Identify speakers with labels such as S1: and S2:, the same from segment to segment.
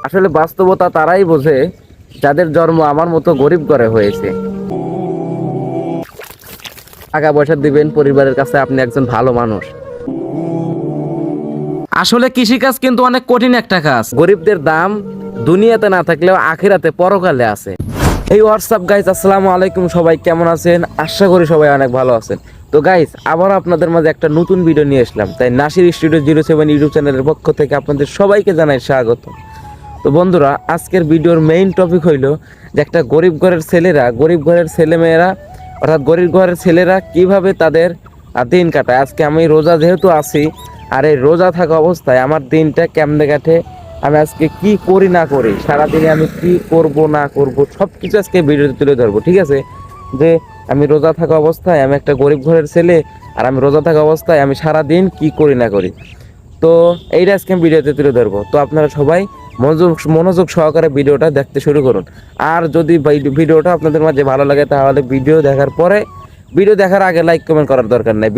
S1: আসলে বাস্তবতা তারাই বোঝে যাদের জন্ম আমার মতো গরিব ঘরে হয়েছে। টাকা পয়সা দিবেন পরিবারের কাছে, আপনি একজন ভালো মানুষ।
S2: আসলে কৃষিকাজ কিন্তু অনেক কঠিন একটা কাজ।
S1: গরিবদের দাম দুনিয়াতে না থাকলেও আখিরাতে পরকালে আছে। এই হোয়াটসঅ্যাপ গাইস, আসসালামু আলাইকুম। সবাই কেমন আছেন? আশা করি সবাই অনেক ভালো আছেন। তো গাইস, আবার আপনাদের মাঝে একটা নতুন ভিডিও নিয়ে আসলাম। তাই নাসির স্টুডিও 07 ইউটিউব চ্যানেলের পক্ষ থেকে আপনাদের সবাইকে জানাই স্বাগত। তো বন্ধুরা, আজকের ভিডিওর মেইন টপিক হইলো যে একটা গরিব ঘরের ছেলেরা, গরিব ঘরের ছেলেমেয়েরা, অর্থাৎ গরিব ঘরের ছেলেরা কিভাবে তাদের দিন কাটায়। আজকে আমি রোজা যেহেতু আছি, আর এই রোজা থাকা অবস্থায় আমার দিনটা কেমনে কাটে, আমি আজকে কি করি না করি, সারাদিনে আমি কি করব না করব, সব কিছু আজকে ভিডিওতে তুলে ধরবো। ঠিক আছে? যে আমি রোজা থাকা অবস্থায়, আমি একটা গরিব ঘরের ছেলে, আর আমি রোজা থাকা অবস্থায় আমি সারাদিন কি করি না করি। তো এইটা আজকে আমি ভিডিওতে তুলে ধরবো। তো আপনারা সবাই মনোযোগ সহকারে ভিডিওটা দেখতে শুরু করুন। আর যদি ভিডিওটা আপনাদের মাঝে ভালো লাগে, তাহলে ভিডিও দেখার পরে, ভিডিও দেখার আগে লাইক কমেন্ট করার দরকার নেই।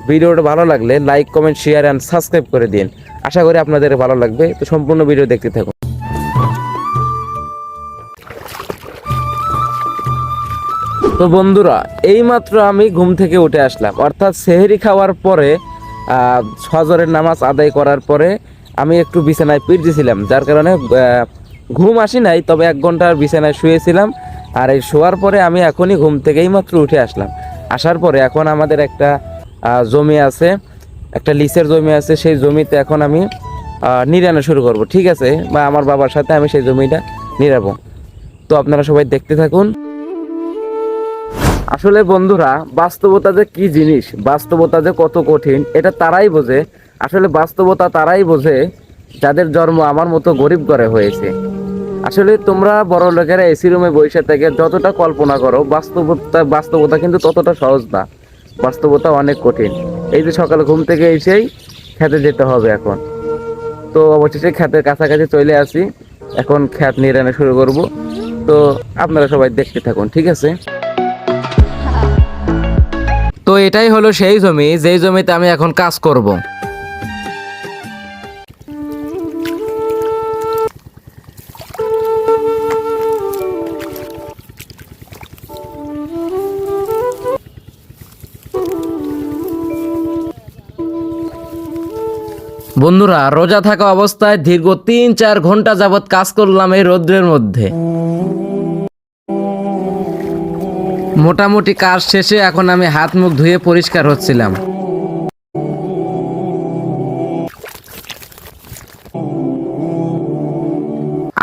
S1: ভিডিওটা ভালো লাগলে like comment share and subscribe করে দিন। আশা করি আপনাদের ভালো লাগবে। তো সম্পূর্ণ ভিডিও দেখতে থাকুন। তো বন্ধুরা, এইমাত্র আমি ঘুম থেকে উঠে আসলাম, অর্থাৎ সেহরি খাওয়ার পরে, ফজরের নামাজ আদায় করার পরে আমি একটু বিছানায় পিড়তেছিলাম, যার কারণে ঘুম আসি নাই, তবে 1 ঘন্টার বিছানায় শুয়েছিলাম। আর এই শোয়ার পরে আমি এখনই ঘুম থেকে এইমাত্র উঠে আসলাম। আসার পরে এখন আমাদের একটা জমি আছে, একটা লিসের জমি আছে। সেই জমিতে এখন আমি নিড়ানো শুরু করব। ঠিক আছে? বা আমার বাবার সাথে আমি সেই জমিটা নিড়াবো। তো আপনারা সবাই দেখতে থাকুন। আসলে বন্ধুরা, বাস্তবতা যে কি জিনিস, বাস্তবতা যে কত কঠিন, এটা তারাই বোঝে। আসলে বাস্তবতা তারাই বোঝে যাদের জন্ম আমার মতো গরিব ঘরে হয়েছে। আসলে তোমরা বড় লোকেরা এসি রুমে বসে থেকে যতটা কল্পনা করো, বাস্তবতা কিন্তু ততটা সহজ না। বাস্তবতা অনেক কঠিন। এই যে সকালে ঘুম থেকে এসেই খেতে যেতে হবে এখন। তো অবশেষে খেতের কাছাকাছি চলে আসি, এখন খেত নিড়ানো শুরু করব। তো আপনারা সবাই দেখতে থাকুন। ঠিক আছে?
S2: তো এটাই হলো সেই জমি, যেই জমিতে আমি এখন কাজ করব। বন্ধুরা, রোজা থাকা অবস্থায় দীর্ঘ 3-4 ঘন্টা যাবৎ কাজ করলাম এই রৌদ্রের মধ্যে। মোটামুটি কাজ শেষে এখন আমি হাত মুখ ধুয়ে পরিষ্কার হচ্ছিলাম।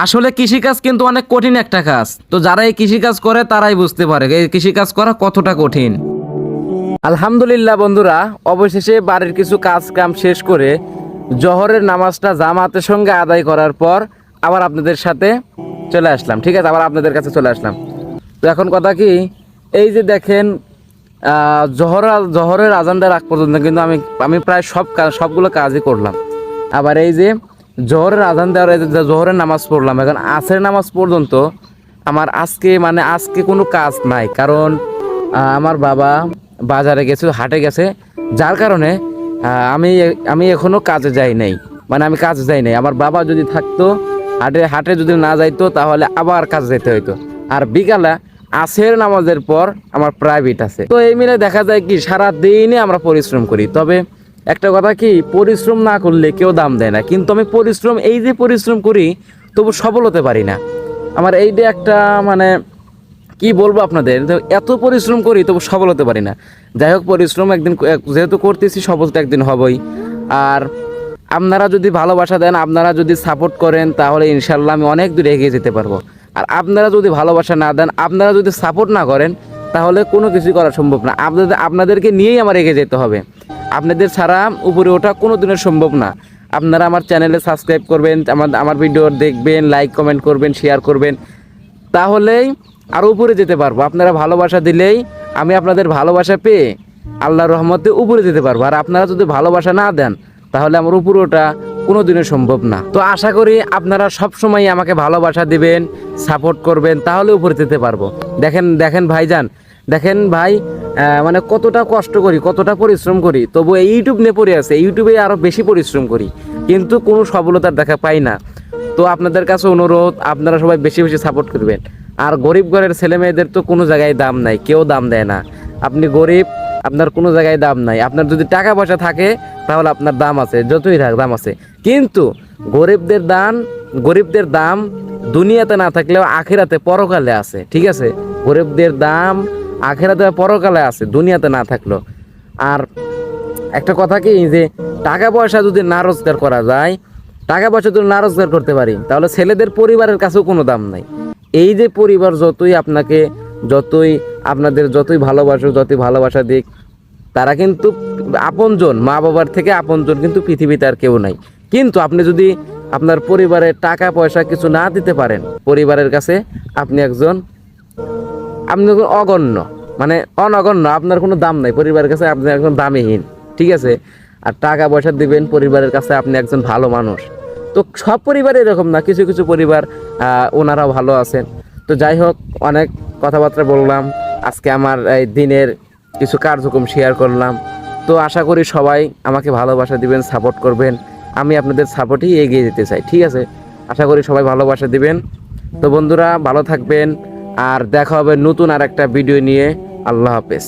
S2: আসলে কৃষিকাজ কিন্তু অনেক কঠিন একটা কাজ। তো যারা এই কৃষিকাজ করে তারাই বুঝতে পারে এই কৃষিকাজ করা কতটা কঠিন।
S1: আলহামদুলিল্লাহ বন্ধুরা, অবশেষে বাড়ির কিছু কাজ কাম শেষ করে জোহরের নামাজটা জামাতের সঙ্গে আদায় করার পর আবার আপনাদের সাথে চলে আসলাম। ঠিক আছে? আবার আপনাদের কাছে চলে আসলাম। তো এখন কথা কি, এই যে দেখেন, জোহরের আজান দেওয়ার আগ পর্যন্ত কিন্তু আমি প্রায় সবগুলো কাজই করলাম। আবার এই যে জোহরের আজান দেওয়ার, এই যে জোহরের নামাজ পড়লাম, এখন আসরের নামাজ পর্যন্ত আমার আজকে কোনো কাজ নাই। কারণ আমার বাবা বাজারে গেছে, হাটে গেছে, যার কারণে আমি এখনো কাজে যাই নাই। আমি কাজে যাই নাই। আমার বাবা যদি থাকতো, হাটে যদি না যাইতো, তাহলে আবার কাজে যেতে হইতো। আর বিকালে আসের নামাজের পর আমার প্রাইভেট আছে। তো এই মিলে দেখা যায় কি, সারা দিনে আমরা পরিশ্রম করি। তবে একটা কথা কি, পরিশ্রম না করলে কেউ দাম দেয় না। কিন্তু আমি এই যে পরিশ্রম করি, তবু সফল হতে পারি না। আমার এইটা একটা কি বলবো আপনাদের, এত পরিশ্রম করি তবু সফল হতে পারি না। যাই হোক, পরিশ্রম একদিন যেহেতু করতেছি, সফল তো একদিন হবই। আর আপনারা যদি ভালোবাসা দেন, আপনারা যদি সাপোর্ট করেন, তাহলে ইনশাল্লাহ আমি অনেক দূর এগিয়ে যেতে পারবো। আর আপনারা যদি ভালোবাসা না দেন, আপনারা যদি সাপোর্ট না করেন, তাহলে কোনো কিছুই করা সম্ভব না। আপনাদেরকে নিয়েই আমার এগিয়ে যেতে হবে। আপনাদের ছাড়া উপরে ওঠা কোনো দিনের সম্ভব না। আপনারা আমার চ্যানেলে সাবস্ক্রাইব করবেন, আমার ভিডিও দেখবেন, লাইক কমেন্ট করবেন, শেয়ার করবেন, তাহলেই আরও উপরে যেতে পারবো। আপনারা ভালোবাসা দিলেই আমি আপনাদের ভালোবাসা পেয়ে আল্লাহর রহমতে উপরে যেতে পারবো। আর আপনারা যদি ভালোবাসা না দেন, তাহলে আমার উপরে ওঠা কোনো দিনের সম্ভব না। তো আশা করি আপনারা সবসময় আমাকে ভালোবাসা দিবেন, সাপোর্ট করবেন, তাহলে উপরে যেতে পারবো। দেখেন ভাইজান, দেখেন ভাই, কতটা কষ্ট করি, কতটা পরিশ্রম করি, তবু এই ইউটিউব নিয়ে পড়ে আছে, ইউটিউবে আরও বেশি পরিশ্রম করি, কিন্তু কোনো সফলতার দেখা পাই না। তো আপনাদের কাছে অনুরোধ, আপনারা সবাই বেশি বেশি সাপোর্ট করবেন। আর গরিব ঘরের ছেলে মেয়েদের তো কোনো জায়গায় দাম নাই, কেউ দাম দেয় না। আপনি গরিব, আপনার কোনো জায়গায় দাম নাই। আপনার যদি টাকা পয়সা থাকে তাহলে আপনার দাম আছে, যতই থাক দাম আছে। কিন্তু গরিবদের দাম দুনিয়াতে না থাকলেও আখিরাতে পরকালে আছে, ঠিক আছে? গরিবদের দাম আখিরাতে পরকালে আছে, দুনিয়াতে না থাকলেও। আর একটা কথা কি, যে টাকা পয়সা যদি না রোজগার করা যায়, টাকা পয়সা যদি না রোজগার করতে পারি, তাহলে ছেলেদের পরিবারের কাছেও কোনো দাম নাই। এই যে পরিবার যতই ভালোবাসুক, যতই ভালোবাসা দিক, তারা কিন্তু আপনজন, মা বাবার থেকে আপনজন কিন্তু পৃথিবীতে আর কেউ নাই। কিন্তু আপনি যদি আপনার পরিবারের টাকা পয়সা কিছু না দিতে পারেন, পরিবারের কাছে আপনি একজন অগণ্য, মানে অনগণ্য, আপনার কোনো দাম নাই পরিবারের কাছে, আপনি একজন দামিহীন, ঠিক আছে? আর টাকা পয়সা দিবেন পরিবারের কাছে, আপনি একজন ভালো মানুষ। তো সব পরিবার এরকম না, কিছু কিছু পরিবার ওনারাও ভালো আছেন। তো যাই হোক, অনেক কথাবার্তা বললাম আজকে, আমার এই দিনের কিছু কার্যক্রম শেয়ার করলাম। তো আশা করি সবাই আমাকে ভালোবাসা দিবেন, সাপোর্ট করবেন। আমি আপনাদের সাপোর্টেই এগিয়ে যেতে চাই, ঠিক আছে? আশা করি সবাই ভালোবাসা দিবেন। তো বন্ধুরা, ভালো থাকবেন, আর দেখা হবে নতুন আর একটা ভিডিও নিয়ে। আল্লাহ হাফেজ।